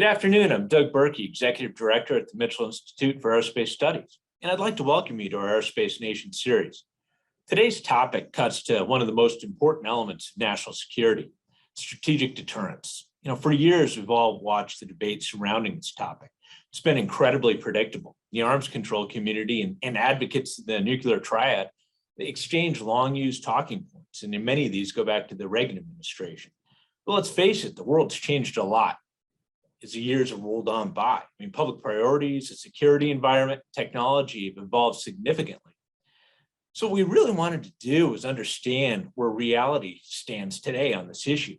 Good afternoon. I'm Doug Berkey, Executive Director at the Mitchell Institute for Aerospace Studies, and I'd like to welcome you to our Aerospace Nation series. Today's topic cuts to one of the most important elements of national security, strategic deterrence. For years, we've all watched the debate surrounding this topic. It's been incredibly predictable. The arms control community and advocates of the nuclear triad, they exchange long-used talking points, and many of these go back to the Reagan administration. But let's face it, the world's changed a lot as the years have rolled on by. Public priorities, the security environment, technology have evolved significantly. So what we really wanted to do was understand where reality stands today on this issue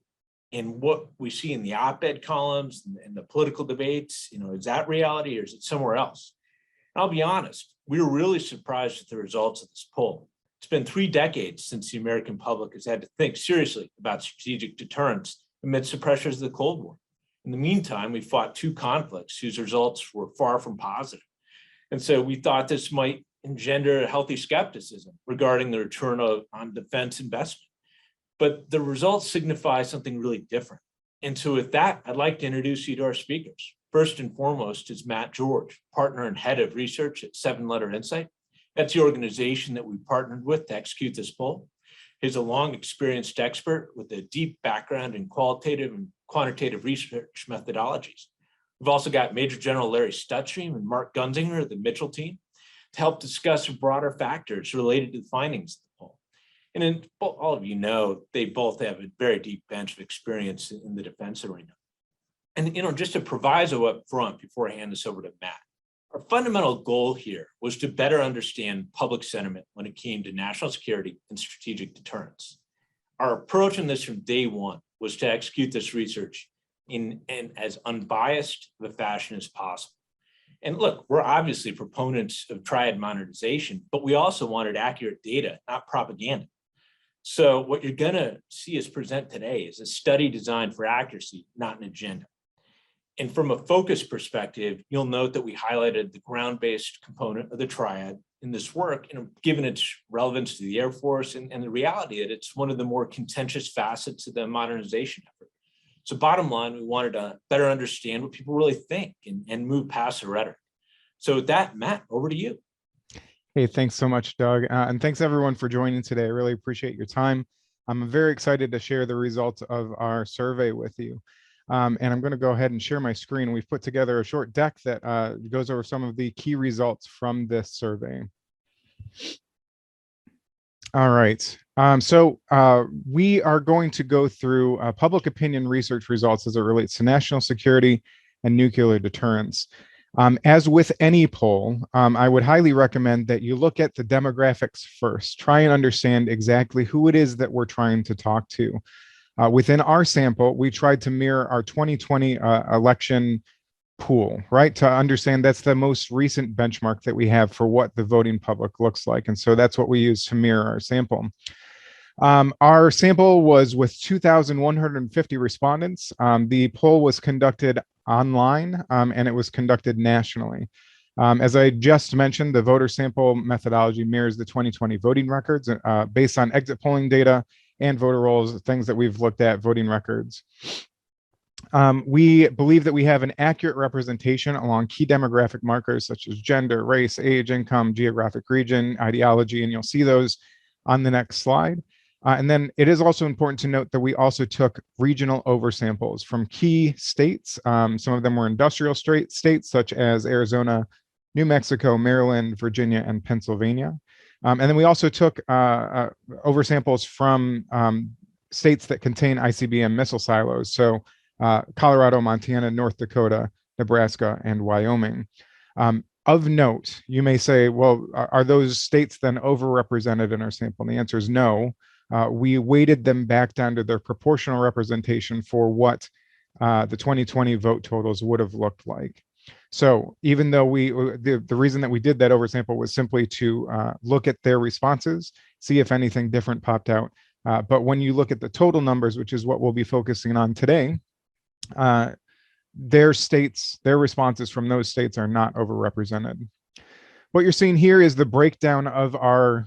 and what we see in the op-ed columns and the political debates. Is that reality or is it somewhere else? And I'll be honest, we were really surprised at the results of this poll. It's been 3 decades since the American public has had to think seriously about strategic deterrence amidst the pressures of the Cold War. In the meantime, we fought 2 conflicts whose results were far from positive. And so we thought this might engender a healthy skepticism regarding the return on defense investment. But the results signify something really different. And so with that, I'd like to introduce you to our speakers. First and foremost is Matt George, partner and head of research at 7 Letter Insight. That's the organization that we partnered with to execute this poll. He's a long experienced expert with a deep background in qualitative and quantitative research methodologies. We've also got Major General Larry Stutstream and Mark Gunzinger of the Mitchell team to help discuss broader factors related to the findings of the poll. And then all of you know, they both have a very deep bench of experience in the defense arena. And just a proviso up front before I hand this over to Matt. Our fundamental goal here was to better understand public sentiment when it came to national security and strategic deterrence. Our approach in this from day one was to execute this research in as unbiased of a fashion as possible. And look, we're obviously proponents of triad modernization, but we also wanted accurate data, not propaganda. So what you're gonna see us present today is a study designed for accuracy, not an agenda. And from a focus perspective, you'll note that we highlighted the ground-based component of the triad in this work, given its relevance to the Air Force and the reality that it's one of the more contentious facets of the modernization effort. So bottom line, we wanted to better understand what people really think and move past the rhetoric. So with that, Matt, over to you. Hey, thanks so much, Doug. And thanks everyone for joining today. I really appreciate your time. I'm very excited to share the results of our survey with you. And I'm going to go ahead and share my screen. We've put together a short deck that goes over some of the key results from this survey. All right. So we are going to go through public opinion research results as it relates to national security and nuclear deterrence. As with any poll, I would highly recommend that you look at the demographics first. Try and understand exactly who it is that we're trying to talk to. Within our sample, we tried to mirror our 2020 election pool, right? To understand that's the most recent benchmark that we have for what the voting public looks like. And so that's what we use to mirror our sample. Our sample was with 2,150 respondents. The poll was conducted online and it was conducted nationally. As I just mentioned, the voter sample methodology mirrors the 2020 voting records based on exit polling data and voter rolls, things that we've looked at, voting records. We believe that we have an accurate representation along key demographic markers such as gender, race, age, income, geographic region, ideology, and you'll see those on the next slide. And then it is also important to note that we also took regional oversamples from key states. Some of them were industrial states such as Arizona, New Mexico, Maryland, Virginia, and Pennsylvania. And then we also took oversamples from states that contain ICBM missile silos. So Colorado, Montana, North Dakota, Nebraska, and Wyoming. Of note, you may say, well, are those states then overrepresented in our sample? And the answer is no. We weighted them back down to their proportional representation for what the 2020 vote totals would have looked like. So even though the reason that we did that oversample was simply to look at their responses, see if anything different popped out. But when you look at the total numbers, which is what we'll be focusing on today, their responses from those states are not overrepresented. What you're seeing here is the breakdown of our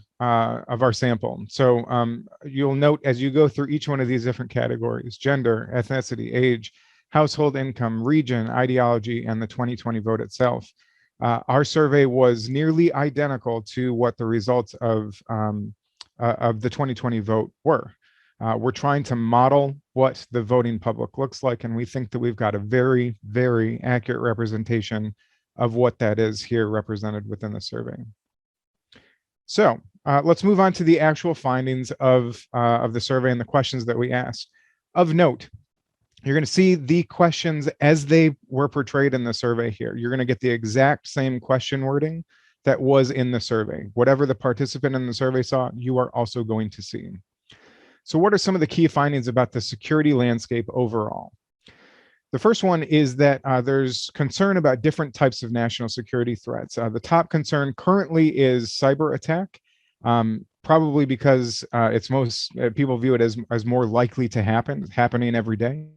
sample. So you'll note as you go through each one of these different categories, gender, ethnicity, age, household income, region, ideology, and the 2020 vote itself. Our survey was nearly identical to what the results of the 2020 vote were. We're trying to model what the voting public looks like, and we think that we've got a very, very accurate representation of what that is here represented within the survey. So let's move on to the actual findings of the survey and the questions that we asked. Of note, you're going to see the questions as they were portrayed in the survey here. You're going to get the exact same question wording that was in the survey. Whatever the participant in the survey saw, you are also going to see. So what are some of the key findings about the security landscape overall? The first one is that there's concern about different types of national security threats. The top concern currently is cyber attack, probably because people view it as more likely to happen, happening every day.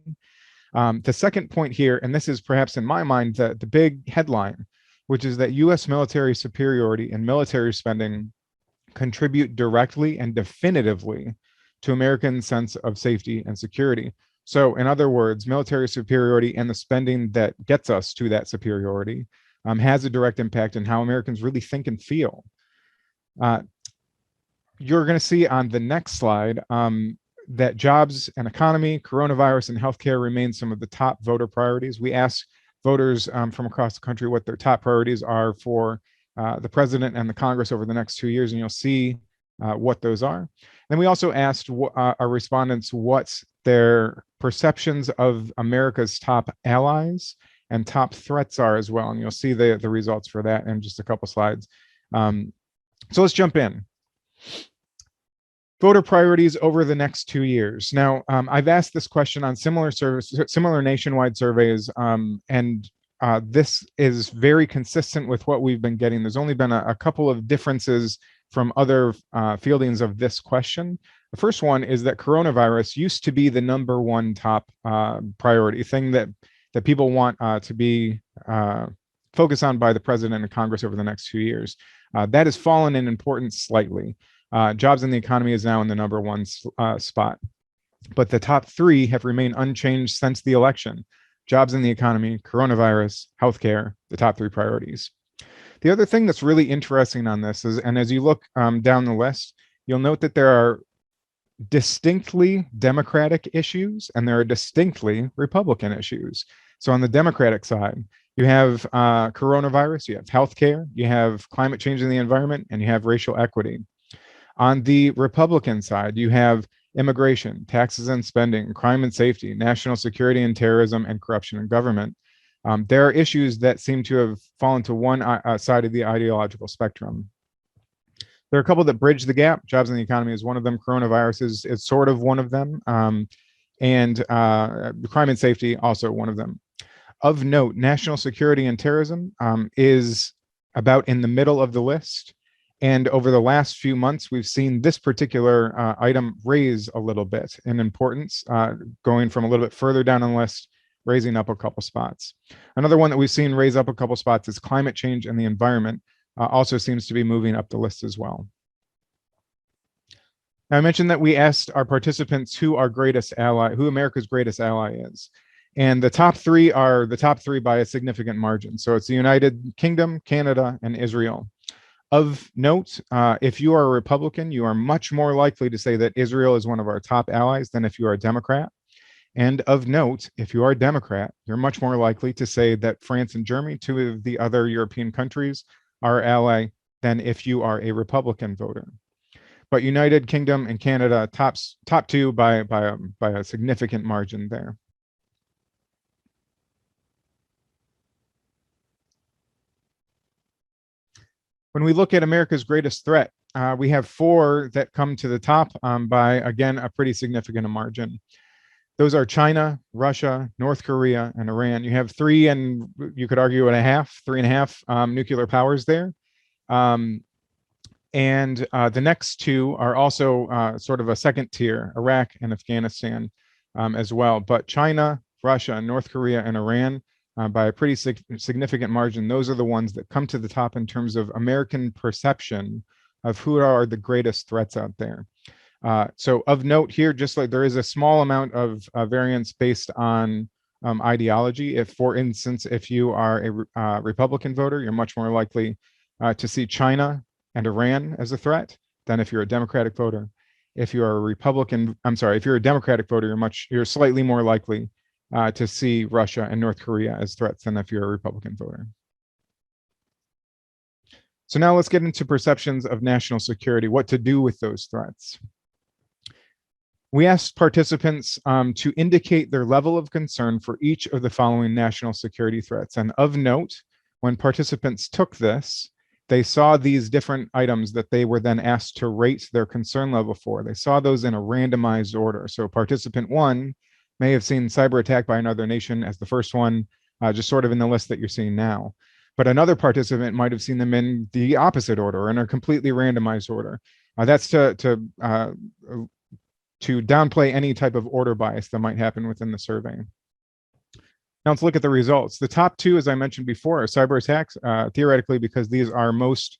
The second point here, and this is perhaps in my mind the big headline, which is that U.S. military superiority and military spending contribute directly and definitively to American sense of safety and security. So in other words, military superiority and the spending that gets us to that superiority has a direct impact on how Americans really think and feel. You're going to see on the next slide that jobs and economy, coronavirus, and healthcare remain some of the top voter priorities. We asked voters from across the country what their top priorities are for the president and the Congress over the next 2 years, and you'll see what those are. Then we also asked our respondents what their perceptions of America's top allies and top threats are as well, and you'll see the results for that in just a couple slides. So let's jump in. Voter priorities over the next 2 years. Now, I've asked this question on similar nationwide surveys, and this is very consistent with what we've been getting. There's only been a couple of differences from other fieldings of this question. The first one is that coronavirus used to be the #1 top priority thing that people want to be focused on by the president and Congress over the next 2 years. That has fallen in importance slightly. Jobs in the economy is now in the #1 spot, but the top 3 have remained unchanged since the election. Jobs in the economy, coronavirus, healthcare, the top 3 priorities. The other thing that's really interesting on this is, and as you look down the list, you'll note that there are distinctly Democratic issues and there are distinctly Republican issues. So on the Democratic side, you have coronavirus, you have healthcare, you have climate change in the environment, and you have racial equity. On the Republican side, you have immigration, taxes and spending, crime and safety, national security and terrorism, and corruption in government. There are issues that seem to have fallen to one side of the ideological spectrum. There are a couple that bridge the gap. Jobs in the economy is one of them. Coronavirus is sort of one of them. And crime and safety, also one of them. Of note, national security and terrorism is about in the middle of the list. And over the last few months, we've seen this particular item raise a little bit in importance, going from a little bit further down on the list, raising up a couple spots. Another one that we've seen raise up a couple spots is climate change and the environment, also seems to be moving up the list as well. Now, I mentioned that we asked our participants who America's greatest ally is. And the top 3 are the top 3 by a significant margin. So it's the United Kingdom, Canada, and Israel. Of note, if you are a Republican, you are much more likely to say that Israel is one of our top allies than if you are a Democrat. And of note, if you are a Democrat, you're much more likely to say that France and Germany, 2 of the other European countries, are our ally than if you are a Republican voter. But United Kingdom and Canada top 2 by a significant margin there. When we look at America's greatest threat, we have 4 that come to the top by, again, a pretty significant margin. Those are China, Russia, North Korea, and Iran. You have 3 and you could argue 3.5 nuclear powers there. And the next 2 are also sort of a second tier, Iraq and Afghanistan as well. But China, Russia, North Korea, and Iran, by a pretty significant margin, those are the ones that come to the top in terms of American perception of who are the greatest threats out there. So of note here, just like there is a small amount of variance based on ideology. If, for instance, if you are a Republican voter, you're much more likely to see China and Iran as a threat than if you're a Democratic voter. If you're a Republican, I'm sorry, if you're a Democratic voter, you're slightly more likely to see Russia and North Korea as threats than if you're a Republican voter. So now let's get into perceptions of national security, what to do with those threats. We asked participants to indicate their level of concern for each of the following national security threats. And of note, when participants took this, they saw these different items that they were then asked to rate their concern level for. They saw those in a randomized order. So participant 1 may have seen cyber attack by another nation as the first one, just sort of in the list that you're seeing now. But another participant might have seen them in the opposite order, in a completely randomized order. That's to downplay any type of order bias that might happen within the survey. Now let's look at the results. The top 2, as I mentioned before, are cyber attacks, theoretically, because these are most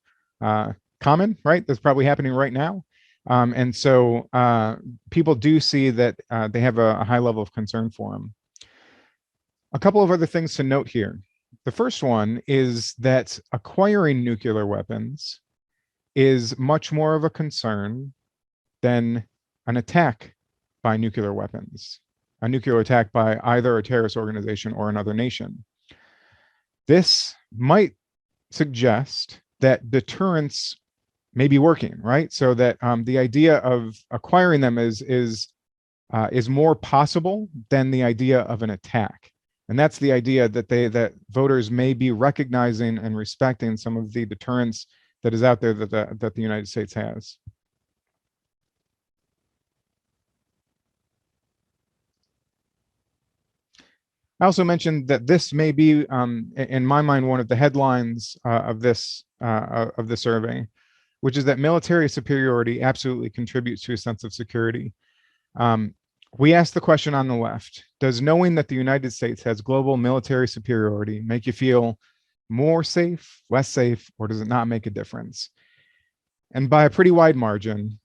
common, right? That's probably happening right now. And so people do see that they have a high level of concern for them. A couple of other things to note here. The first one is that acquiring nuclear weapons is much more of a concern than an attack by nuclear weapons, a nuclear attack by either a terrorist organization or another nation. This might suggest that deterrence may be working, right? So that the idea of acquiring them is more possible than the idea of an attack. And that's the idea that voters may be recognizing and respecting some of the deterrence that is out there that the United States has. I also mentioned that this may be, in my mind, one of the headlines of the survey, which is that military superiority absolutely contributes to a sense of security. We asked the question on the left, does knowing that the United States has global military superiority make you feel more safe, less safe, or does it not make a difference? And by a pretty wide margin,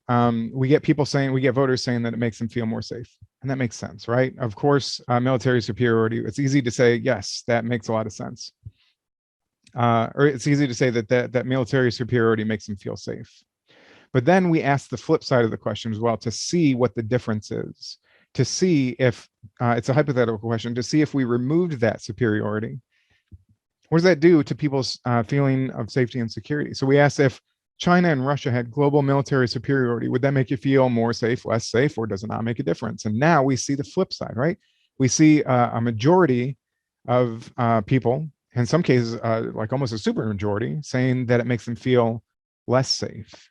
we get voters saying that it makes them feel more safe. And that makes sense, right? Of course, military superiority, it's easy to say, yes, that makes a lot of sense. Or it's easy to say that military superiority makes them feel safe. But then we ask the flip side of the question as well to see what the difference is, to see if, it's a hypothetical question, to see if we removed that superiority, what does that do to people's feeling of safety and security? So we asked if China and Russia had global military superiority, would that make you feel more safe, less safe, or does it not make a difference? And now we see the flip side, right? We see a majority of people, in some cases, like almost a super majority, saying that it makes them feel less safe.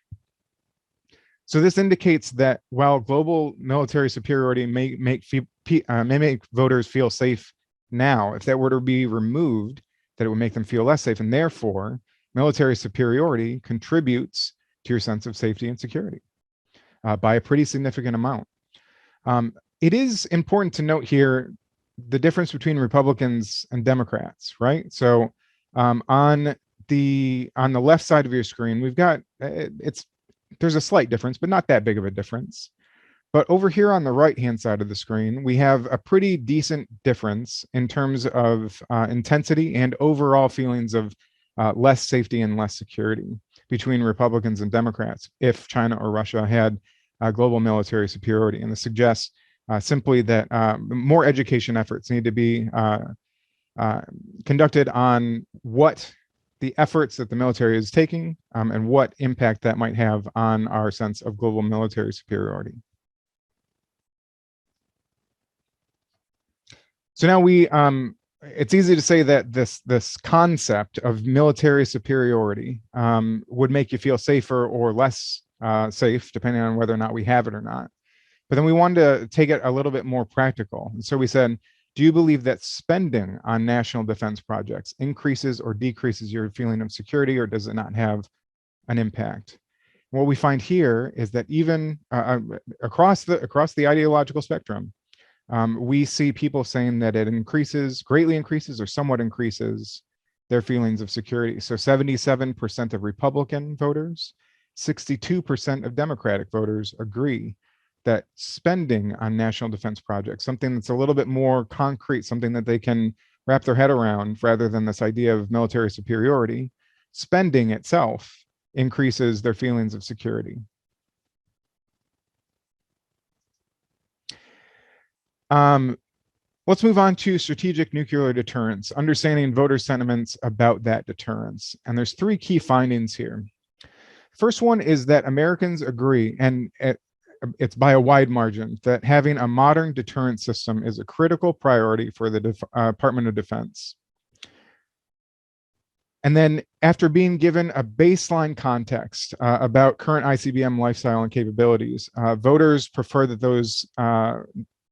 So this indicates that while global military superiority may make voters feel safe now, if that were to be removed, that it would make them feel less safe, and therefore military superiority contributes to your sense of safety and security by a pretty significant amount. It is important to note here the difference between Republicans and Democrats, right? So on the left side of your screen, we've got, there's a slight difference, but not that big of a difference. But over here on the right-hand side of the screen, we have a pretty decent difference in terms of intensity and overall feelings of less safety and less security between Republicans and Democrats if China or Russia had global military superiority. And this suggests simply that more education efforts need to be conducted on what the efforts that the military is taking and what impact that might have on our sense of global military superiority. So now it's easy to say that this concept of military superiority would make you feel safer or less safe, depending on whether or not we have it or not. But then we wanted to take it a little bit more practical. And so we said, do you believe that spending on national defense projects increases or decreases your feeling of security, or does it not have an impact? What we find here is that even across the ideological spectrum, we see people saying that it greatly increases or somewhat increases their feelings of security. So 77% of Republican voters, 62% of Democratic voters agree that spending on national defense projects, something that's a little bit more concrete, something that they can wrap their head around rather than this idea of military superiority, spending itself increases their feelings of security. Let's move on to strategic nuclear deterrence, understanding voter sentiments about that deterrence. And there's three key findings here. First one is that Americans agree, and it's by a wide margin, that having a modern deterrent system is a critical priority for the Department of Defense. And then after being given a baseline context about current ICBM lifestyle and capabilities, voters prefer that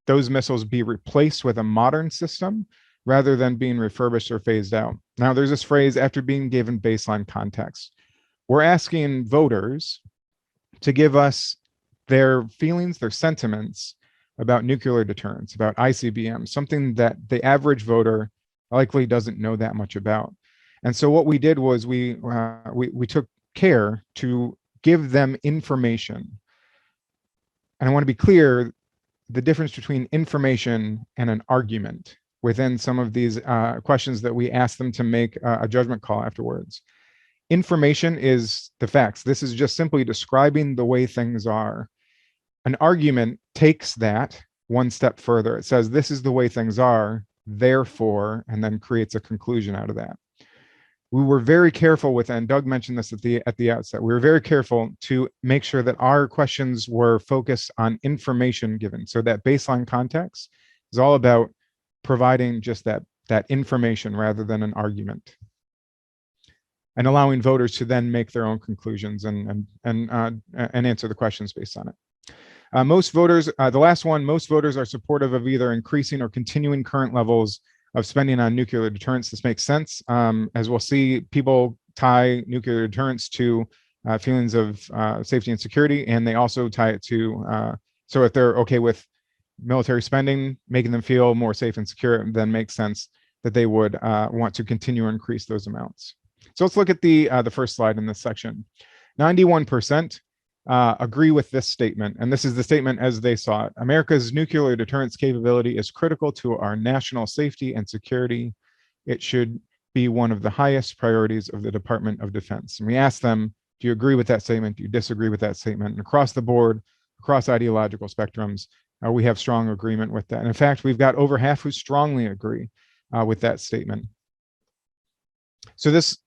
those missiles be replaced with a modern system rather than being refurbished or phased out. Now, there's this phrase, after being given baseline context. We're asking voters to give us their feelings, their sentiments about nuclear deterrence, about ICBM, something that the average voter likely doesn't know that much about. And so what we did was we took care to give them information. And I want to be clear, the difference between information and an argument within some of these questions that we asked them to make a judgment call afterwards. Information is the facts. This is just simply describing the way things are. An argument takes that one step further. It says, this is the way things are, therefore, and then creates a conclusion out of that. We were very careful with, and Doug mentioned this at the outset, we were very careful to make sure that our questions were focused on information given. So that baseline context is all about providing just that information rather than an argument, and allowing voters to then make their own conclusions and answer the questions based on it. Most voters, the last one, most voters are supportive of either increasing or continuing current levels of spending on nuclear deterrence. This makes sense. As we'll see, people tie nuclear deterrence to feelings of safety and security, and they also tie it to, so if they're okay with military spending, making them feel more safe and secure, then makes sense that they would want to continue to increase those amounts. So let's look at the first slide in this section. 91% agree with this statement, and this is the statement as they saw it. America's nuclear deterrence capability is critical to our national safety and security. It should be one of the highest priorities of the Department of Defense. And we asked them, do you agree with that statement? Do you disagree with that statement? And across the board, across ideological spectrums, we have strong agreement with that. And in fact, we've got over half who strongly agree with that statement. So this,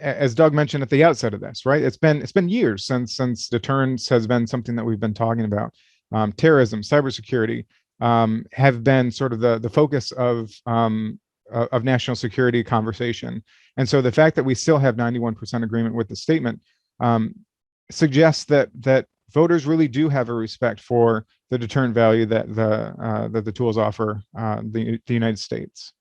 as Doug mentioned at the outset of this, right? It's been years since deterrence has been something that we've been talking about. Terrorism, cybersecurity have been sort of the focus of national security conversation. And so the fact that we still have 91% agreement with the statement suggests that voters really do have a respect for the deterrent value that the tools offer the United States.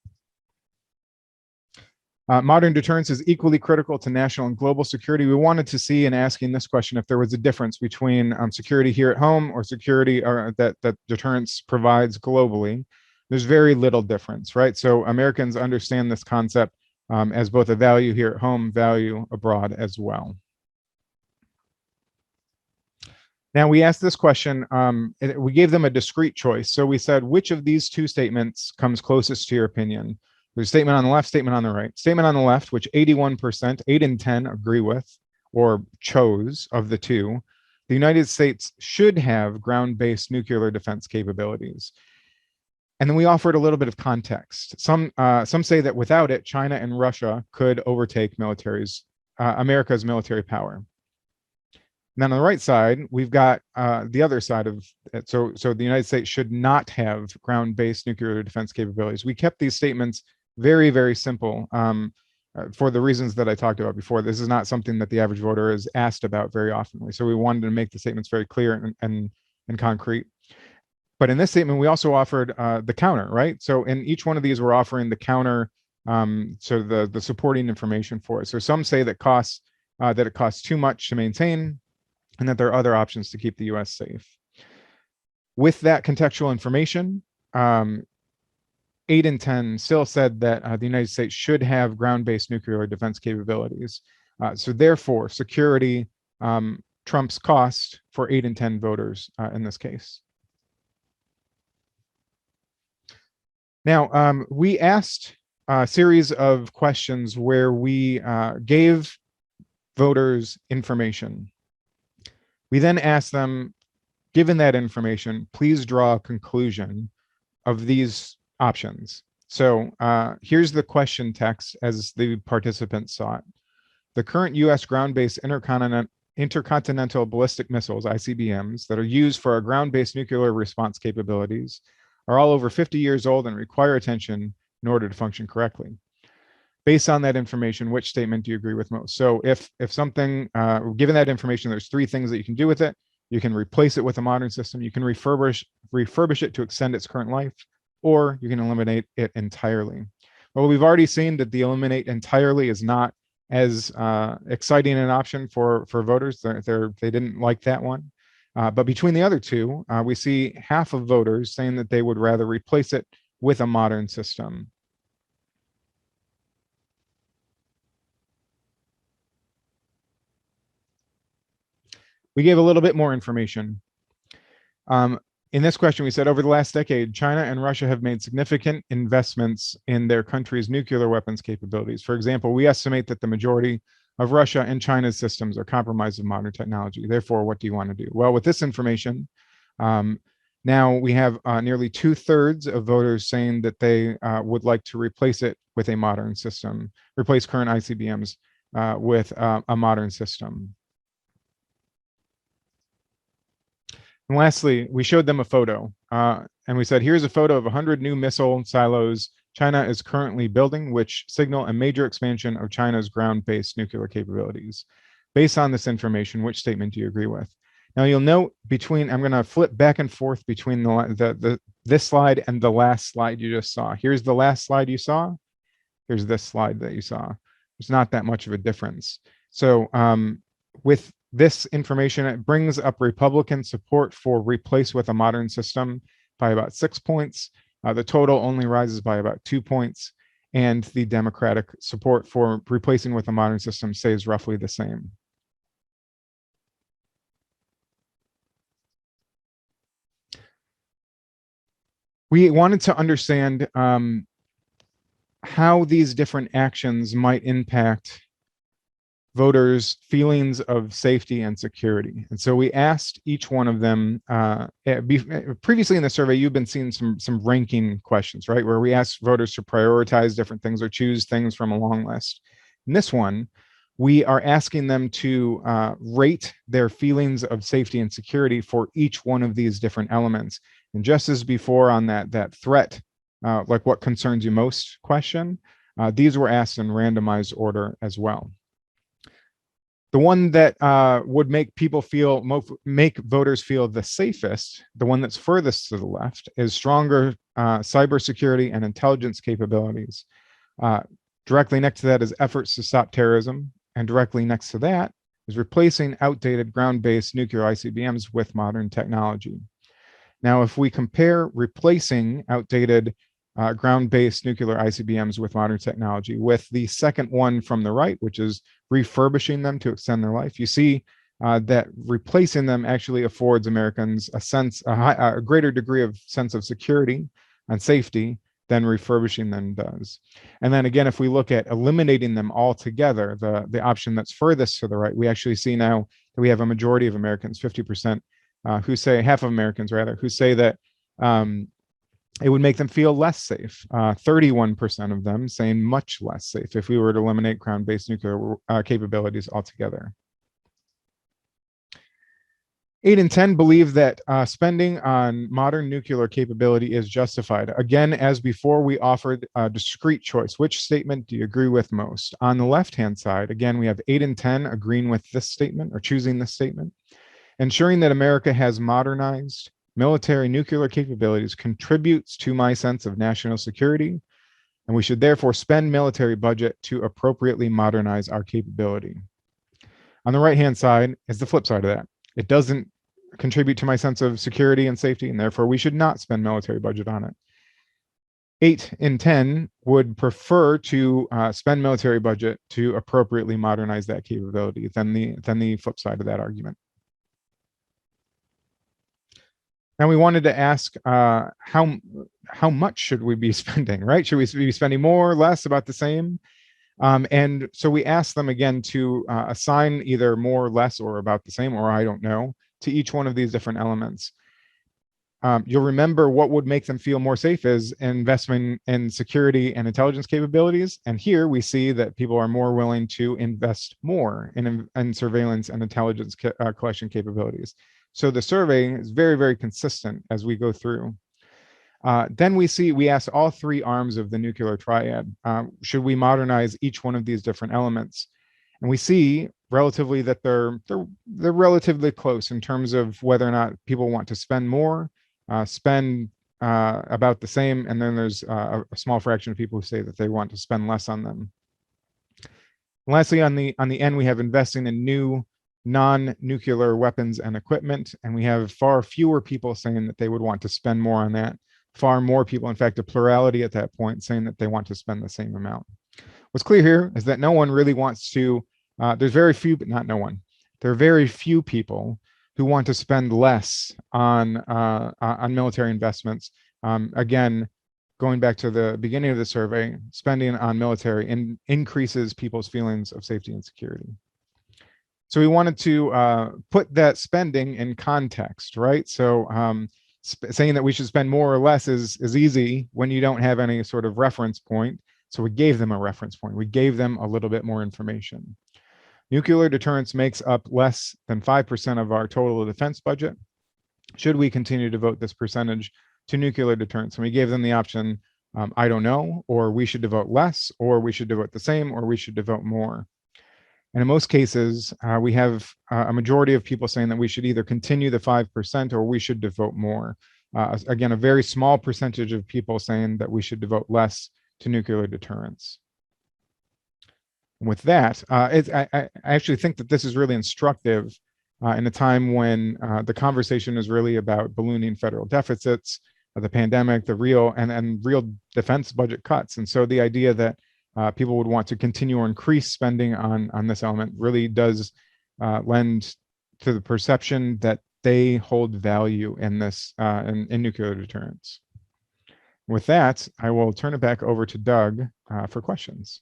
Modern deterrence is equally critical to national and global security. We wanted to see, in asking this question, if there was a difference between security here at home or security that deterrence provides globally. There's very little difference, right? So Americans understand this concept as both a value here at home, value abroad as well. Now, we asked this question, we gave them a discrete choice. So we said, which of these two statements comes closest to your opinion? There's a statement on the left, statement on the right. Statement on the left, which 81%, 8 in 10 agree with or chose of the two. The United States should have ground-based nuclear defense capabilities. And then we offered a little bit of context. Some say that without it, China and Russia could overtake America's military power. And then on the right side, we've got the other side of it. So the United States should not have ground-based nuclear defense capabilities. We kept these statements very, very simple for the reasons that I talked about before. This is not something that the average voter is asked about very often. So we wanted to make the statements very clear and concrete. But in this statement, we also offered the counter, right? So in each one of these, we're offering the counter, so the supporting information for it. So some say that it costs too much to maintain, and that there are other options to keep the US safe. With that contextual information, 8 in 10 still said that the United States should have ground-based nuclear defense capabilities. So therefore, security trumps cost for 8 and 10 voters in this case. Now, we asked a series of questions where we gave voters information. We then asked them, given that information, please draw a conclusion of these options. So here's the question text as the participants saw it. The current US ground-based intercontinental ballistic missiles, ICBMs, that are used for our ground-based nuclear response capabilities are all over 50 years old and require attention in order to function correctly. Based on that information, which statement do you agree with most? So if something, given that information, there's 3 things that you can do with it. You can replace it with a modern system, you can refurbish it to extend its current life, or you can eliminate it entirely. Well, we've already seen that the eliminate entirely is not as exciting an option for voters. They didn't like that one. But between the other two, we see half of voters saying that they would rather replace it with a modern system. We gave a little bit more information. In this question, we said, over the last decade, China and Russia have made significant investments in their country's nuclear weapons capabilities. For example, we estimate that the majority of Russia and China's systems are compromised with modern technology. Therefore, what do you want to do? Well, with this information, now we have nearly 2/3 of voters saying that they would like to replace it with a modern system, replace current ICBMs with a modern system. And lastly, we showed them a photo and we said, here's a photo of 100 new missile silos China is currently building, which signal a major expansion of China's ground-based nuclear capabilities. Based on this information, which statement do you agree with? Now you'll note I'm going to flip back and forth between this slide and the last slide you just saw. Here's the last slide you saw. Here's this slide that you saw. There's not that much of a difference. So with this information, it brings up Republican support for replace with a modern system by about 6 points. The total only rises by about 2 points, and the Democratic support for replacing with a modern system stays roughly the same. We wanted to understand how these different actions might impact voters' feelings of safety and security. And so we asked each one of them, previously in the survey, you've been seeing some ranking questions, right? Where we asked voters to prioritize different things or choose things from a long list. In this one, we are asking them to rate their feelings of safety and security for each one of these different elements. And just as before on that threat, like what concerns you most question, these were asked in randomized order as well. The one that would make voters feel the safest, the one that's furthest to the left, is stronger cybersecurity and intelligence capabilities. Directly next to that is efforts to stop terrorism, and directly next to that is replacing outdated ground-based nuclear ICBMs with modern technology. Now, if we compare replacing outdated ground-based nuclear ICBMs with modern technology with the second one from the right, which is refurbishing them to extend their life, you see that replacing them actually affords Americans a greater degree of sense of security and safety than refurbishing them does. And then again, if we look at eliminating them altogether, the option that's furthest to the right, we actually see now that we have a majority of Americans, 50%, who say, half of Americans rather, who say that it would make them feel less safe. 31% of them saying much less safe if we were to eliminate ground-based nuclear capabilities altogether. 8 and 10 believe that spending on modern nuclear capability is justified. Again, as before, we offered a discrete choice. Which statement do you agree with most? On the left-hand side, again, we have 8 and 10 agreeing with this statement or choosing this statement. Ensuring that America has modernized military nuclear capabilities contributes to my sense of national security, and we should therefore spend military budget to appropriately modernize our capability. On the right-hand side is the flip side of that. It doesn't contribute to my sense of security and safety, and therefore we should not spend military budget on it. 8 in 10 would prefer to spend military budget to appropriately modernize that capability than the flip side of that argument. And we wanted to ask how much should we be spending, right? Should we be spending more, less, about the same? And so we asked them again to assign either more, less, or about the same, or I don't know, to each one of these different elements. You'll remember what would make them feel more safe is investment in security and intelligence capabilities. And here we see that people are more willing to invest more in surveillance and intelligence collection capabilities. So the survey is very, very consistent as we go through. Then we asked all three arms of the nuclear triad. Should we modernize each one of these different elements? And we see relatively that they're relatively close in terms of whether or not people want to spend more, spend about the same, and then there's a small fraction of people who say that they want to spend less on them. And lastly, on the end, we have investing in new non-nuclear weapons and equipment, and we have far fewer people saying that they would want to spend more on that. Far more people, in fact, a plurality at that point, saying that they want to spend the same amount. What's clear here is that no one really wants to, there's very few, but not no one. There are very few people who want to spend less on military investments. Again, going back to the beginning of the survey, spending on military increases people's feelings of safety and security. So we wanted to put that spending in context, right? So saying that we should spend more or less is easy when you don't have any sort of reference point. So we gave them a reference point. We gave them a little bit more information. Nuclear deterrence makes up less than 5% of our total defense budget. Should we continue to devote this percentage to nuclear deterrence? And we gave them the option, I don't know, or we should devote less, or we should devote the same, or we should devote more. And in most cases, we have a majority of people saying that we should either continue the 5% or we should devote more. Again, a very small percentage of people saying that we should devote less to nuclear deterrence. And with that, I actually think that this is really instructive in a time when the conversation is really about ballooning federal deficits, the pandemic, the real defense budget cuts. And so the idea that people would want to continue or increase spending on this element really does lend to the perception that they hold value in this in nuclear deterrence. With that, I will turn it back over to Doug for questions.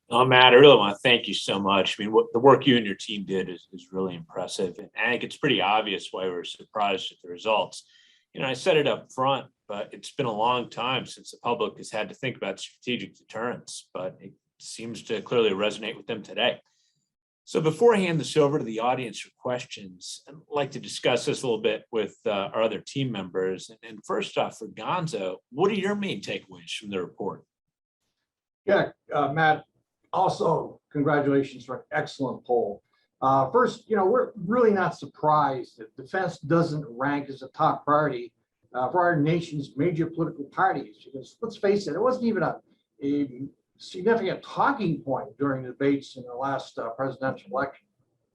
Oh, Matt, I really want to thank you so much. I mean, the work you and your team did is really impressive. And I think it's pretty obvious why we're surprised at the results. You know, I said it up front, but it's been a long time since the public has had to think about strategic deterrence, but it seems to clearly resonate with them today. So before I hand this over to the audience for questions, I'd like to discuss this a little bit with our other team members. And first off, for Gonzo, what are your main takeaways from the report? Yeah, Matt, also congratulations for an excellent poll. First, we're really not surprised that defense doesn't rank as a top priority for our nation's major political parties, because let's face it, it wasn't even a significant talking point during the debates in the last presidential election.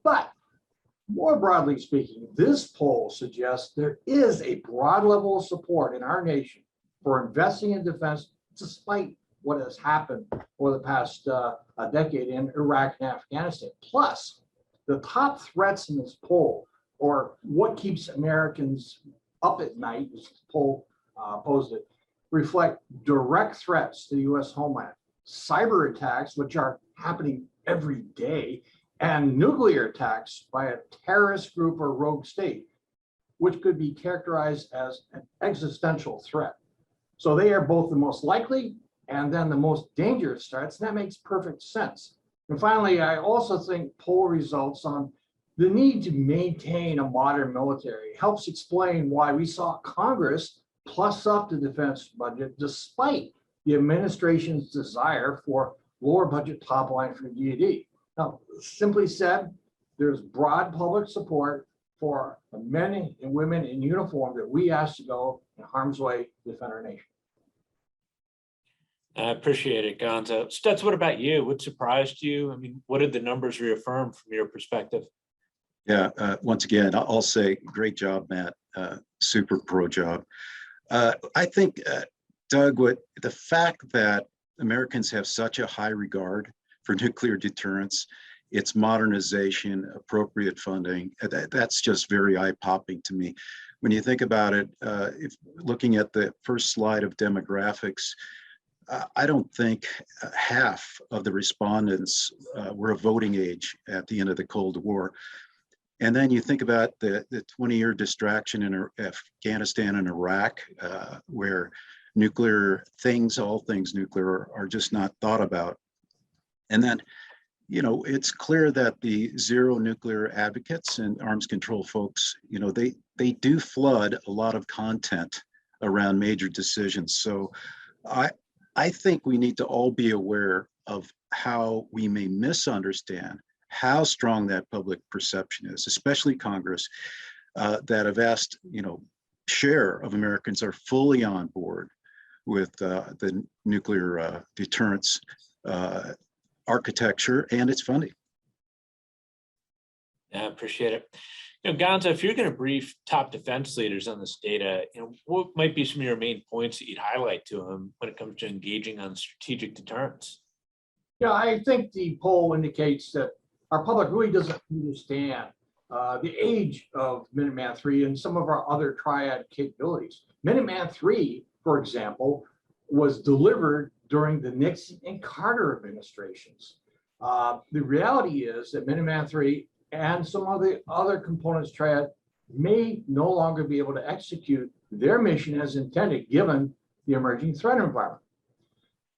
But more broadly speaking, this poll suggests there is a broad level of support in our nation for investing in defense, despite what has happened over the past decade in Iraq and Afghanistan. Plus, the top threats in this poll, or what keeps Americans up at night, as the poll posed it, reflect direct threats to the U.S. homeland, cyber attacks, which are happening every day, and nuclear attacks by a terrorist group or rogue state, which could be characterized as an existential threat. So they are both the most likely and then the most dangerous threats, and that makes perfect sense. And finally, I also think poll results on the need to maintain a modern military helps explain why we saw Congress plus up the defense budget despite the administration's desire for lower budget top line for the DoD. Now, simply said, there's broad public support for the men and women in uniform that we asked to go in harm's way to defend our nation. I appreciate it, Gonzo. Stutz, what about you? What surprised you? I mean, what did the numbers reaffirm from your perspective? Yeah, once again, I'll say great job, Matt. Super pro job. I think, Doug, the fact that Americans have such a high regard for nuclear deterrence, its modernization, appropriate funding, that's just very eye-popping to me. when you think about it, if looking at the first slide of demographics, I don't think half of the respondents were of voting age at the end of the Cold War. And then you think about the 20-year distraction in Afghanistan and Iraq, where nuclear things, all things nuclear, are just not thought about. And then, you know, it's clear that the zero nuclear advocates and arms control folks, you know, they do flood a lot of content around major decisions. So I think we need to all be aware of how we may misunderstand how strong that public perception is, especially Congress, that a vast, you know, share of Americans are fully on board with the nuclear deterrence architecture and its funding. Yeah, I appreciate it. You know, Gonza, if you're going to brief top defense leaders on this data, you know, what might be some of your main points that you'd highlight to them when it comes to engaging on strategic deterrence? Yeah, I think the poll indicates that our public really doesn't understand the age of Minuteman III and some of our other triad capabilities. Minuteman III, for example, was delivered during the Nixon and Carter administrations. The reality is that Minuteman III and some of the other components triad may no longer be able to execute their mission as intended, given the emerging threat environment.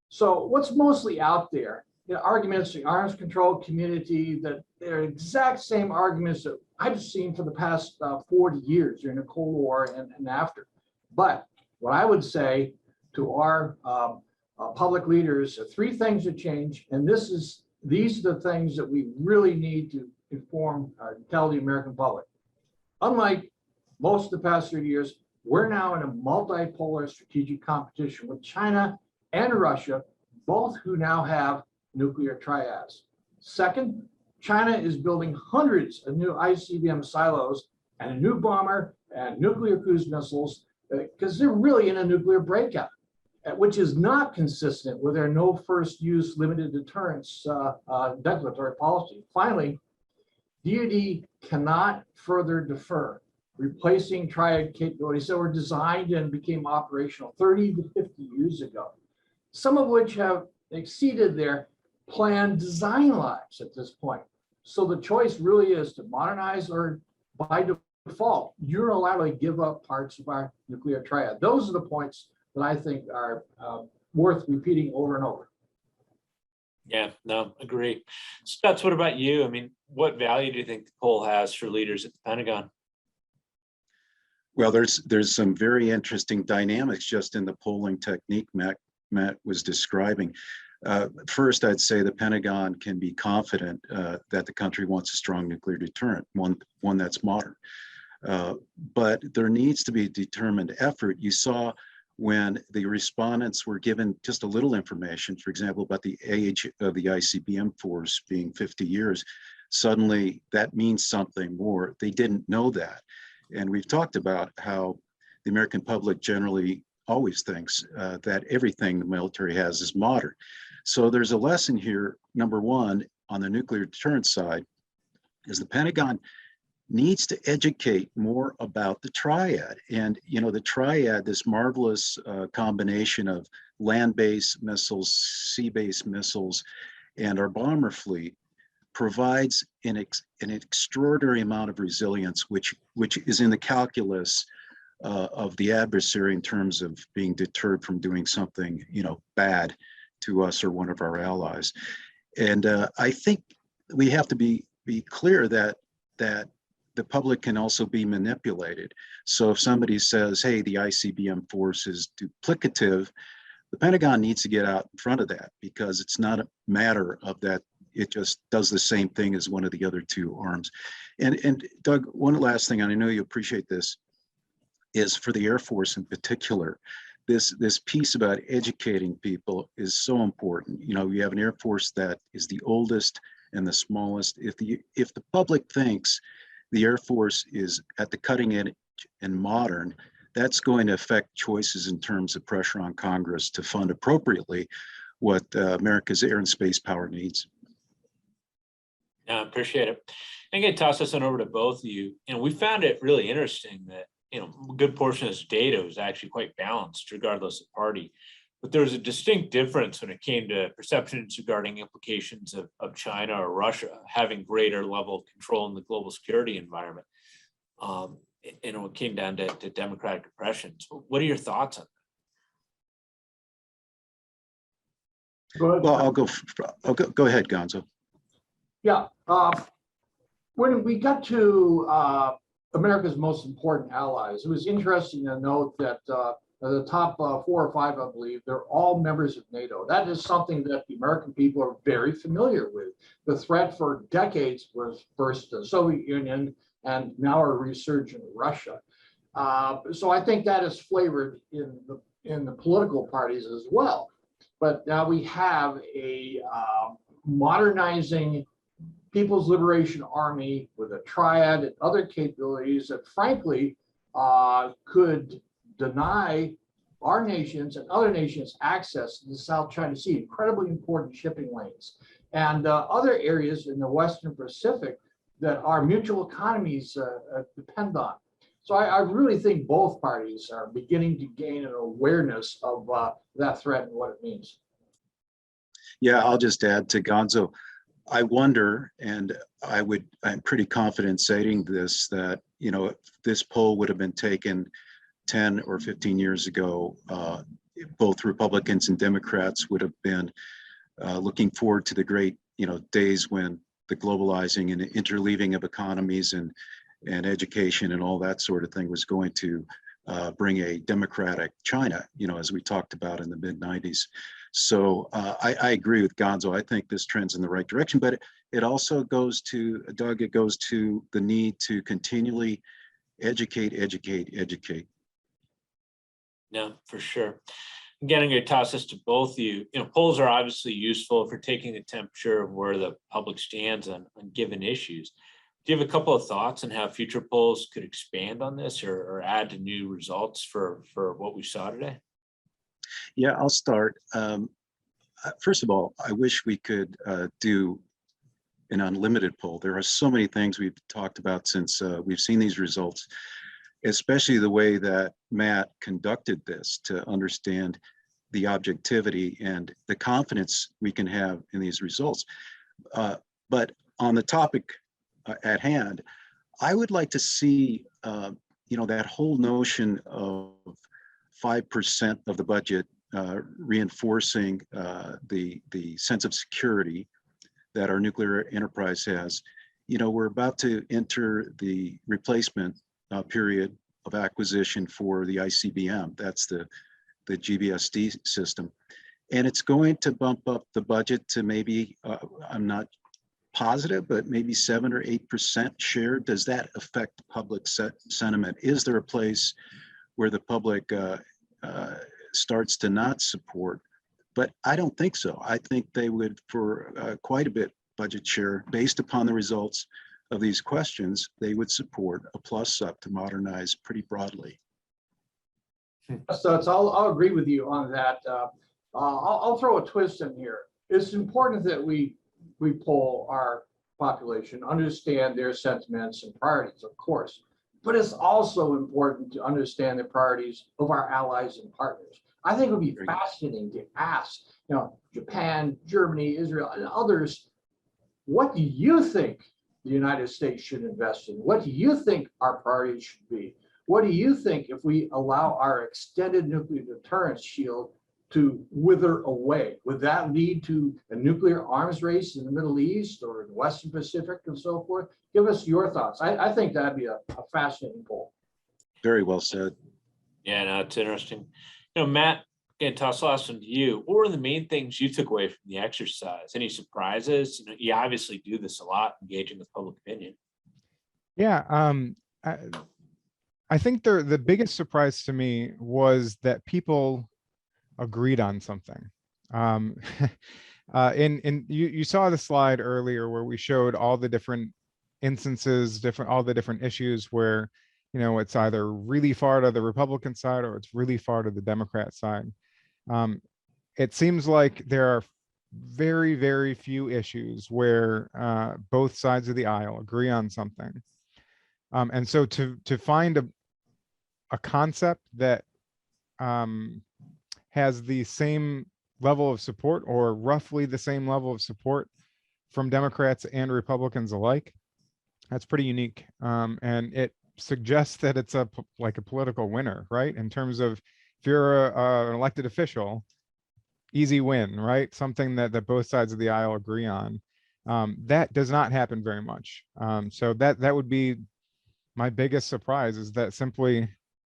So what's mostly out there, you know, arguments, the arms control community, that they're exact same arguments that I've seen for the past 40 years during the Cold War and after. But what I would say to our public leaders, three things have changed, and these are the things that we really need to inform, tell the American public. Unlike most of the past 30 years, we're now in a multipolar strategic competition with China and Russia, both who now have nuclear triads. Second, China is building hundreds of new Icbm silos and a new bomber and nuclear cruise missiles because they're really in a nuclear breakout, which is not consistent with their no first use limited deterrence declaratory policy. Finally, DoD cannot further defer replacing triad capabilities that were designed and became operational 30 to 50 years ago, some of which have exceeded their planned design lives at this point. So the choice really is to modernize, or by default, unilaterally give up parts of our nuclear triad. Those are the points that I think are worth repeating over and over. Yeah, no, agree. Stutz, what about you? I mean, what value do you think the poll has for leaders at the Pentagon? Well, there's some very interesting dynamics just in the polling technique Matt was describing. First, I'd say the Pentagon can be confident that the country wants a strong nuclear deterrent, one that's modern. But there needs to be a determined effort. You saw when the respondents were given just a little information, for example, about the age of the Icbm force being 50 years, suddenly that means something more. They didn't know that. And we've talked about how the American public generally always thinks that everything the military has is modern. So there's a lesson here. Number one, on the nuclear deterrence side, is the Pentagon needs to educate more about the triad. And, you know, the triad, this marvelous combination of land-based missiles, sea-based missiles, and our bomber fleet, provides an extraordinary amount of resilience, which is in the calculus of the adversary in terms of being deterred from doing something, you know, bad to us or one of our allies. And I think we have to be clear that the public can also be manipulated. So if somebody says, hey, the Icbm force is duplicative, the Pentagon needs to get out in front of that, because it's not a matter of that. It just does the same thing as one of the other two arms. And Doug, one last thing, and I know you appreciate this, is for the Air Force in particular, this piece about educating people is so important. You know, we have an Air Force that is the oldest and the smallest. If the public thinks the Air Force is at the cutting edge and modern, that's going to affect choices in terms of pressure on Congress to fund appropriately what America's air and space power needs. Yeah, I appreciate it. I'm going to toss this one over to both of you. You know, we found it really interesting that a good portion of this data was actually quite balanced regardless of party. But there was a distinct difference when it came to perceptions regarding implications of China or Russia having greater level of control in the global security environment. And it came down to democratic oppression. So what are your thoughts on that? Go ahead. Well, go ahead, Gonzo. Yeah. When we got to America's most important allies, it was interesting to note that the top 4 or 5, I believe, they're all members of NATO. That is something that the American people are very familiar with. The threat for decades was first the Soviet Union and now a resurgent Russia. So I think that is flavored in the political parties as well. But now we have a modernizing People's Liberation Army with a triad and other capabilities that frankly could deny our nations and other nations access to the South China Sea, incredibly important shipping lanes, and other areas in the Western Pacific that our mutual economies depend on. So I really think both parties are beginning to gain an awareness of that threat and what it means. Yeah, I'll just add to Gonzo. I wonder, and I'm pretty confident saying this, that, if this poll would have been taken 10 or 15 years ago, both Republicans and Democrats would have been looking forward to the great, days when the globalizing and interleaving of economies and education and all that sort of thing was going to bring a democratic China, as we talked about in the mid-90s. So I agree with Gonzo. I think this trend's in the right direction, but it also goes to, Doug, it goes to the need to continually educate. Yeah, for sure. Again, I'm going to toss this to both of you. Polls are obviously useful for taking the temperature of where the public stands on given issues. Do you have a couple of thoughts on how future polls could expand on this or add to new results for what we saw today? Yeah, I'll start. First of all, I wish we could do an unlimited poll. There are so many things we've talked about since we've seen these results, especially the way that Matt conducted this to understand the objectivity and the confidence we can have in these results. But on the topic at hand, I would like to see, that whole notion of 5% of the budget reinforcing the sense of security that our nuclear enterprise has. We're about to enter the replacement period of acquisition for the Icbm. That's the GBSD system. And it's going to bump up the budget to maybe, I'm not positive, but maybe 7 or 8% share. Does that affect public sentiment? Is there a place where the public starts to not support? But I don't think so. I think they would, for quite a bit budget share, based upon the results of these questions, they would support a plus up to modernize pretty broadly. So I'll agree with you on that. I'll throw a twist in here. It's important that we poll our population, understand their sentiments and priorities, of course, but it's also important to understand the priorities of our allies and partners. I think it would be fascinating to ask, Japan, Germany, Israel, and others, what do you think the United States should invest in? What do you think our priorities should be? What do you think if we allow our extended nuclear deterrence shield to wither away? Would that lead to a nuclear arms race in the Middle East or in the Western Pacific and so forth? Give us your thoughts. I think that'd be a fascinating poll. Very well said. Yeah, no, it's interesting. Matt, again, toss the last one to you. What were the main things you took away from the exercise? Any surprises? You obviously do this a lot, engaging with public opinion. Yeah, I think the biggest surprise to me was that people agreed on something. You saw the slide earlier where we showed all the different instances, all the different issues where it's either really far to the Republican side or it's really far to the Democrat side. It seems like there are very, very few issues where both sides of the aisle agree on something. And so to find a concept that has the same level of support or roughly the same level of support from Democrats and Republicans alike. That's pretty unique. And it suggests that it's like a political winner, right? In terms of if you're an elected official, easy win, right? Something that both sides of the aisle agree on. That does not happen very much. So that would be my biggest surprise, is that simply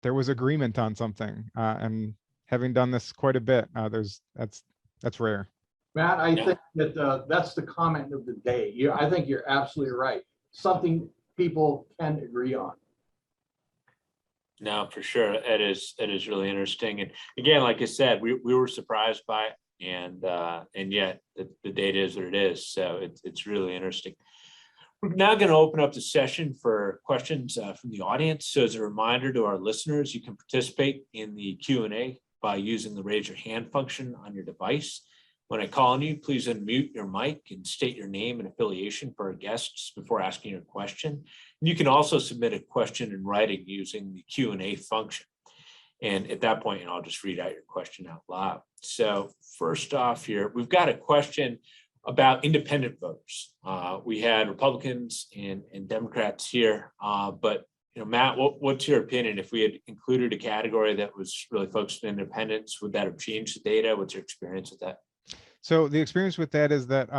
there was agreement on something. And having done this quite a bit, that's rare. Matt, I think that that's the comment of the day. I think you're absolutely right. Something people can agree on. No, for sure. It is really interesting. And again, like I said, we were surprised by it, and yet the data is what it is. So it's really interesting. We're now going to open up the session for questions from the audience. So as a reminder to our listeners, you can participate in the Q&A by using the raise your hand function on your device. When I call on you, please unmute your mic and state your name and affiliation for our guests before asking your question. And you can also submit a question in writing using the Q&A function. And at that point, I'll just read out your question out loud. So first off here, we've got a question about independent voters. We had Republicans and Democrats here, but Matt, what's your opinion? If we had included a category that was really focused on independence, would that have changed the data? What's your experience with that? So the experience with that is that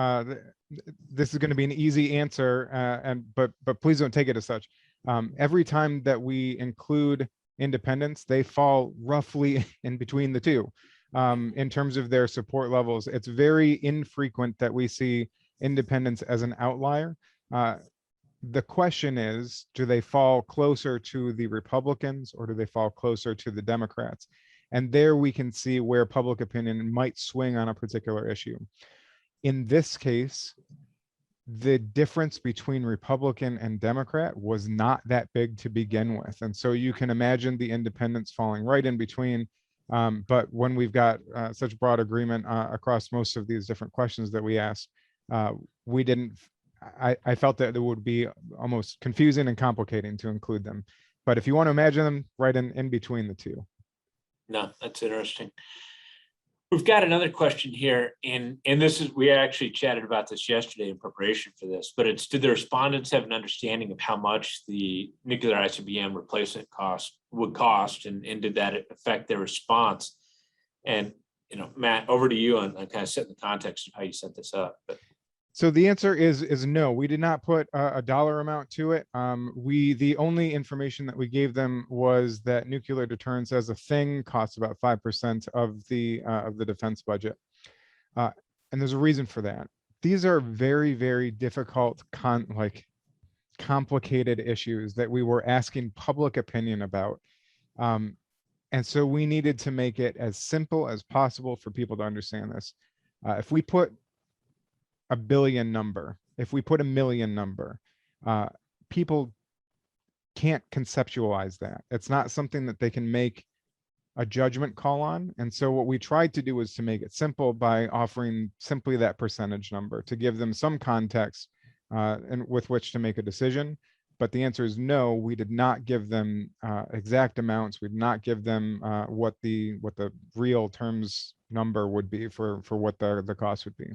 this is going to be an easy answer, but please don't take it as such. Every time that we include independents, they fall roughly in between the two in terms of their support levels. It's very infrequent that we see independents as an outlier. The question is, do they fall closer to the Republicans or do they fall closer to the Democrats? And there we can see where public opinion might swing on a particular issue. In this case, the difference between Republican and Democrat was not that big to begin with. And so you can imagine the independents falling right in between. But when we've got such broad agreement across most of these different questions that we asked, I felt that it would be almost confusing and complicating to include them. But if you want to imagine them right in between the two. No, that's interesting. We've got another question here, and this is, we actually chatted about this yesterday in preparation for this, but it's, did the respondents have an understanding of how much the nuclear ICBM replacement would cost, and did that affect their response? And Matt, over to you on kind of setting the context of how you set this up. So the answer is no. We did not put a dollar amount to it. The only information that we gave them was that nuclear deterrence as a thing costs about 5% of the defense budget, and there's a reason for that. These are very, very difficult, complicated issues that we were asking public opinion about, and so we needed to make it as simple as possible for people to understand this. If we put a billion number, if we put a million number, people can't conceptualize that. It's not something that they can make a judgment call on. And so what we tried to do was to make it simple by offering simply that percentage number to give them some context and with which to make a decision. But the answer is no, we did not give them exact amounts. We did not give them what the real terms number would be for what the cost would be.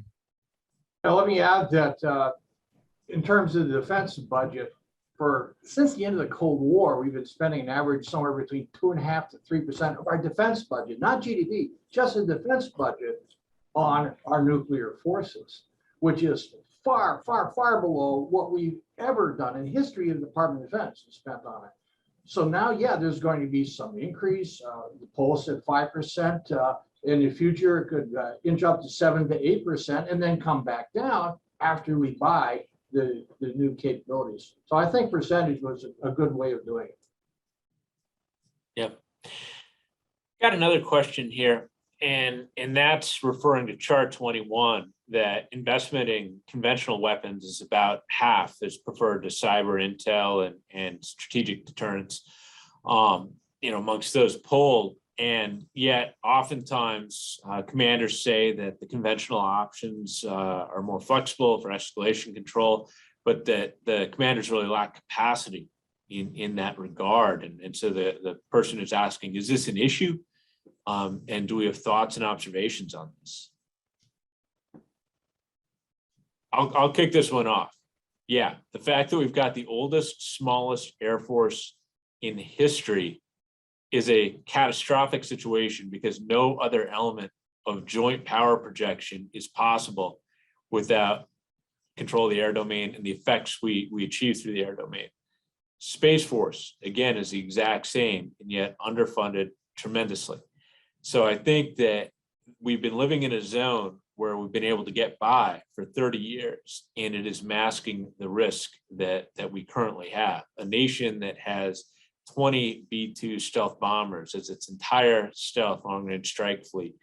Now, let me add that in terms of the defense budget, since the end of the Cold War, we've been spending an average somewhere between 2.5% to 3% of our defense budget, not GDP, just the defense budget on our nuclear forces, which is far, far, far below what we've ever done in history of the Department of Defense spent on it. So now, yeah, there's going to be some increase. The poll said 5%. In the future, it could inch up to 7 to 8% and then come back down after we buy the new capabilities. So I think percentage was a good way of doing it. Yep. Got another question here, and that's referring to chart 21, that investment in conventional weapons is about half is preferred to cyber intel and strategic deterrence, amongst those polled. And yet oftentimes commanders say that the conventional options are more flexible for escalation control, but that the commanders really lack capacity in that regard. And so the person is asking, is this an issue? And do we have thoughts and observations on this? I'll kick this one off. Yeah, the fact that we've got the oldest, smallest Air Force in history is a catastrophic situation because no other element of joint power projection is possible without control of the air domain and the effects we achieve through the air domain. Space Force, again, is the exact same and yet underfunded tremendously. So I think that we've been living in a zone where we've been able to get by for 30 years, and it is masking the risk that we currently have. A nation that has 20 B-2 stealth bombers as its entire stealth long-range strike fleet,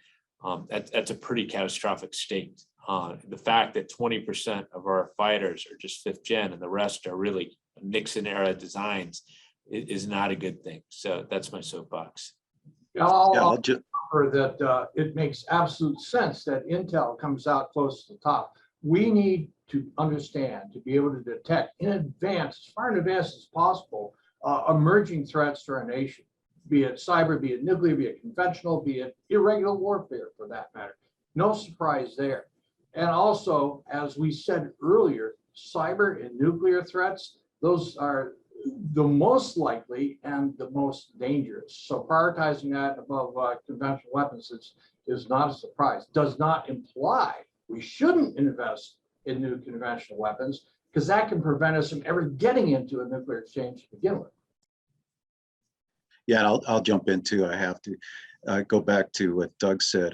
that's a pretty catastrophic state. The fact that 20% of our fighters are just 5th gen and the rest are really Nixon era designs is not a good thing. So that's my soapbox. I'll just offer that it makes absolute sense that Intel comes out close to the top. We need to understand, to be able to detect in advance, as far in advance as possible, emerging threats to our nation, be it cyber, be it nuclear, be it conventional, be it irregular warfare for that matter. No surprise there. And also, as we said earlier, cyber and nuclear threats, those are the most likely and the most dangerous. So prioritizing that above conventional weapons is not a surprise. Does not imply we shouldn't invest in new conventional weapons, because that can prevent us from ever getting into a nuclear exchange to begin with. Yeah, I'll jump in too. I have to go back to what Doug said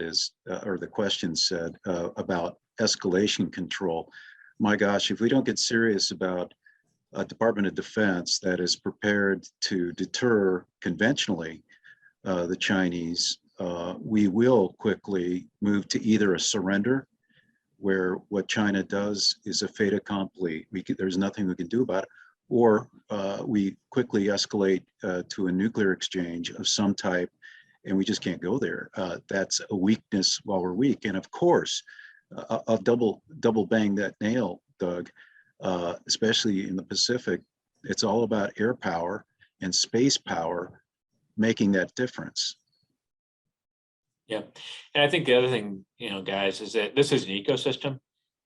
or the question said about escalation control. My gosh, if we don't get serious about a Department of Defense that is prepared to deter conventionally the Chinese, we will quickly move to either a surrender, where what China does is a fait accompli. There's nothing we can do about it, or we quickly escalate to a nuclear exchange of some type, and we just can't go there. That's a weakness while we're weak. And of course, I'll double bang that nail, Doug. Especially in the Pacific, it's all about air power and space power making that difference. Yeah, and I think the other thing, guys, is that this is an ecosystem,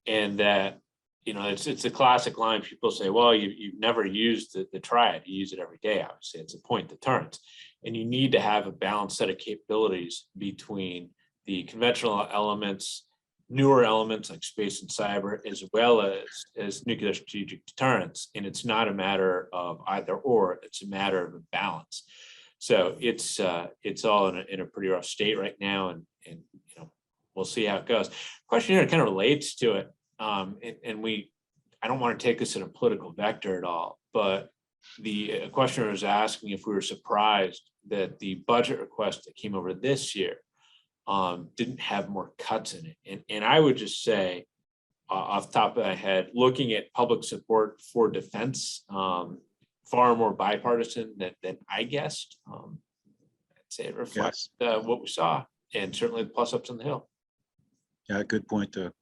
and that it's a classic line. People say, "Well, you've never used the triad; you use it every day." Obviously, it's a point deterrence, and you need to have a balanced set of capabilities between the conventional elements, newer elements like space and cyber, as well as nuclear strategic deterrence. And it's not a matter of either or, it's a matter of a balance. So it's all in a pretty rough state right now, and we'll see how it goes. Question here kind of relates to it, and I don't want to take this in a political vector at all, but the questioner is asking if we were surprised that the budget request that came over this year didn't have more cuts in it. And I would just say, off the top of my head, looking at public support for defense, far more bipartisan than I guessed. I'd say it reflects what we saw, and certainly the plus-ups on the Hill. Yeah, good point, Doug.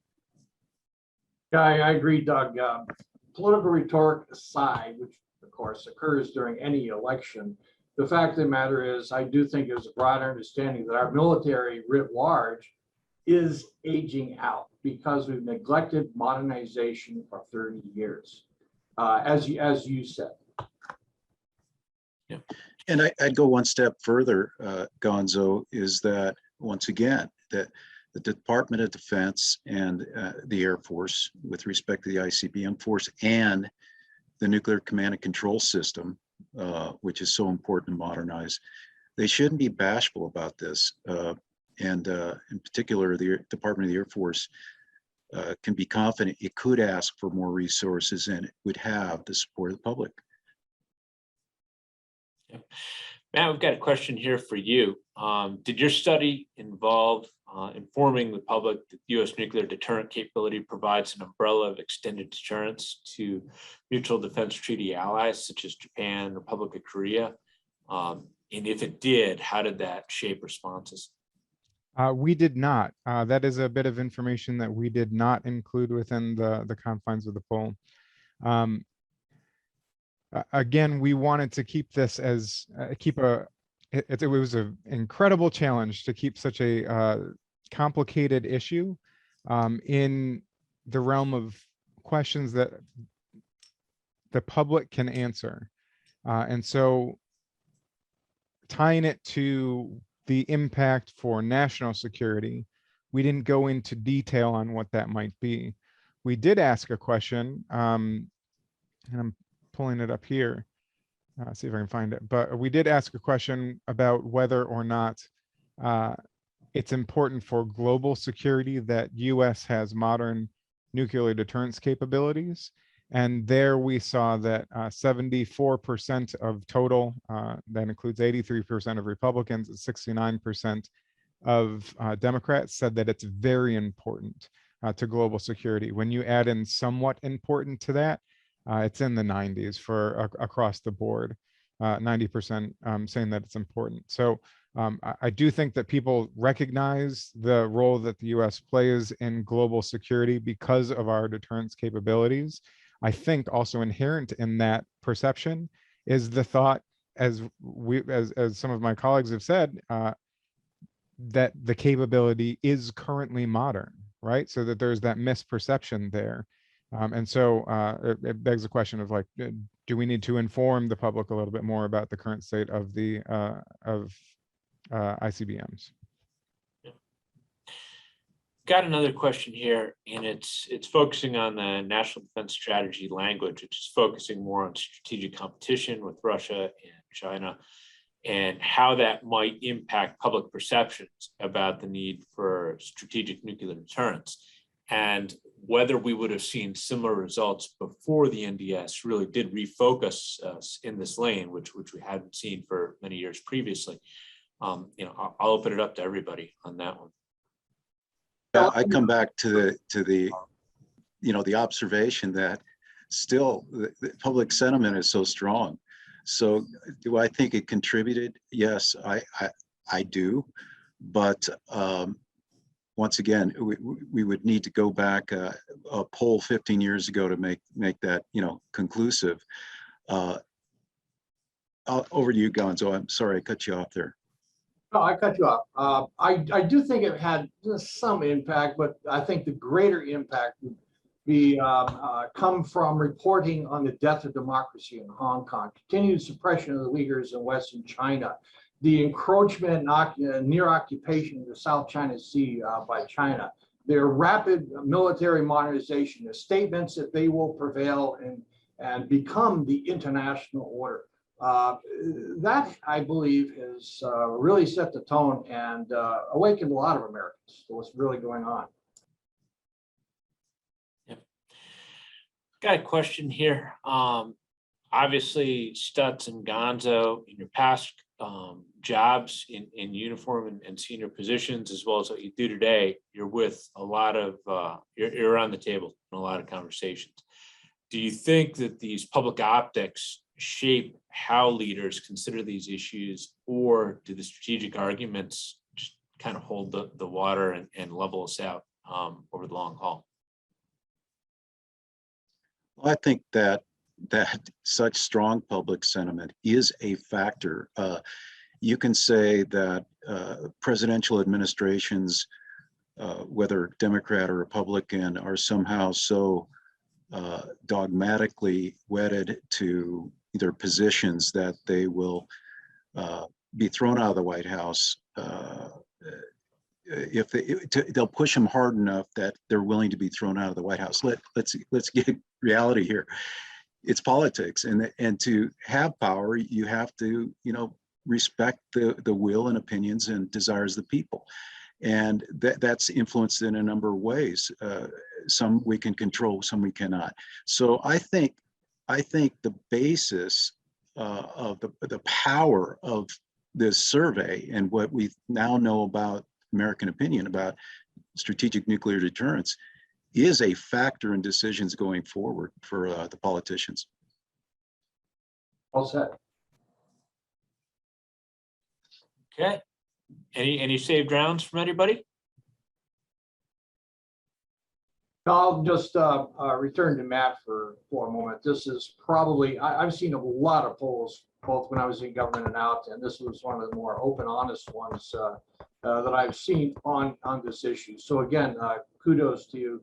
Yeah, I agree, Doug. Political rhetoric aside, which of course occurs during any election, the fact of the matter is, I do think there's a broad understanding that our military writ large is aging out because we've neglected modernization for 30 years, as you said. Yeah. And I'd go one step further, Gonzo, is that once again, that the Department of Defense and the Air Force, with respect to the Icbm force and the Nuclear Command and Control System, which is so important to modernize, they shouldn't be bashful about this. And in particular, the Department of the Air Force can be confident it could ask for more resources and it would have the support of the public. Yeah. Matt, we've got a question here for you. Did your study involve informing the public that U.S. nuclear deterrent capability provides an umbrella of extended deterrence to mutual defense treaty allies such as Japan, Republic of Korea? And if it did, how did that shape responses? We did not. That is a bit of information that we did not include within the confines of the poll. again, we wanted to keep this as it was an incredible challenge to keep such a complicated issue in the realm of questions that the public can answer. And so tying it to the impact for national security, we didn't go into detail on what that might be. We did ask a question, and I'm pulling it up here, see if I can find it, but we did ask a question about whether or not it's important for global security that US has modern nuclear deterrence capabilities. And there we saw that 74% of total, that includes 83% of Republicans, and 69% of Democrats said that it's very important to global security. When you add in somewhat important to that, it's in the 90s for across the board, 90% saying that it's important. So I do think that people recognize the role that the US plays in global security because of our deterrence capabilities. I think also inherent in that perception is the thought, as some of my colleagues have said, that the capability is currently modern, right? So that there's that misperception there. And so it begs the question of, like, do we need to inform the public a little bit more about the current state of the ICBMs? Got another question here, and it's focusing on the national defense strategy language, which is focusing more on strategic competition with Russia and China, and how that might impact public perceptions about the need for strategic nuclear deterrence, and whether we would have seen similar results before the NDS really did refocus us in this lane, which we hadn't seen for many years previously. I'll open it up to everybody on that one. Yeah, I come back to the the observation that still the public sentiment is so strong. So do I think it contributed? Yes, I do. But once again, we would need to go back a poll 15 years ago to make that conclusive. Over to you, Gonzo. I'm sorry I cut you off there. No, I cut you off. I do think it had some impact, but I think the greater impact would be come from reporting on the death of democracy in Hong Kong, continued suppression of the Uyghurs in Western China, the encroachment and near occupation of the South China Sea by China, their rapid military modernization, the statements that they will prevail and become the international order. That, I believe, has really set the tone and awakened a lot of Americans to what's really going on. Yeah. Got a question here. Obviously, Stutz and Gonzo, in your past jobs in uniform and senior positions, as well as what you do today, you're with a lot of, you're around the table in a lot of conversations. Do you think that these public optics shape how leaders consider these issues, or do the strategic arguments just kind of hold the water and level us out over the long haul? Well, I think that such strong public sentiment is a factor. You can say that presidential administrations, whether Democrat or Republican, are somehow so dogmatically wedded to their positions that they will be thrown out of the White House if they'll push them hard enough that they're willing to be thrown out of the White House. Let's get reality here. It's politics, and to have power, you have to respect the will and opinions and desires of the people, and that's influenced in a number of ways. Some we can control, some we cannot. So I think the basis of the power of this survey and what we now know about American opinion about strategic nuclear deterrence is a factor in decisions going forward for the politicians. All set. Okay. Any saved rounds from anybody? I'll just return to Matt for a moment. This is probably, I've seen a lot of polls, both when I was in government and out, and this was one of the more open, honest ones that I've seen on this issue. So again, kudos to you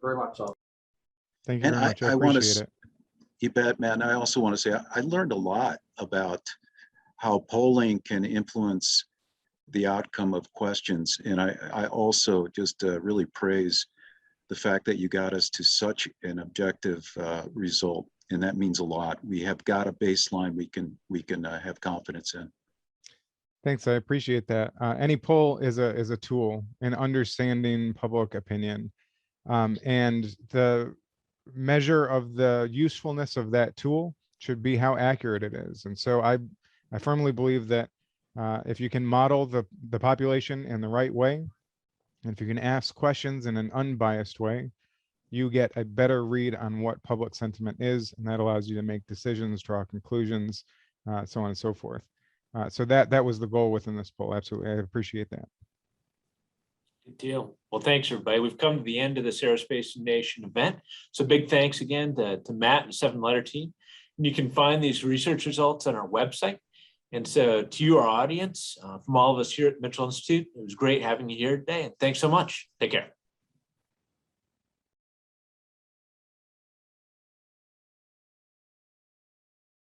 very much. So. Thank you And very much. I want appreciate to, it. you bet, man. I also want to say I learned a lot about how polling can influence the outcome of questions. And I also just really praise the fact that you got us to such an objective result. And that means a lot. We have got a baseline we can have confidence in. Thanks. I appreciate that. Any poll is a tool in understanding public opinion. And the measure of the usefulness of that tool should be how accurate it is. And so I firmly believe that if you can model the population in the right way, and if you can ask questions in an unbiased way, you get a better read on what public sentiment is, and that allows you to make decisions, draw conclusions, so on and so forth. So that was the goal within this poll. Absolutely, I appreciate that. Good deal. Well, thanks, everybody. We've come to the end of this Aerospace Nation event. So big thanks again to Matt and the 7-letter team. And you can find these research results on our website. And so to you, our audience, from all of us here at the Mitchell Institute, it was great having you here today. And thanks so much. Take care.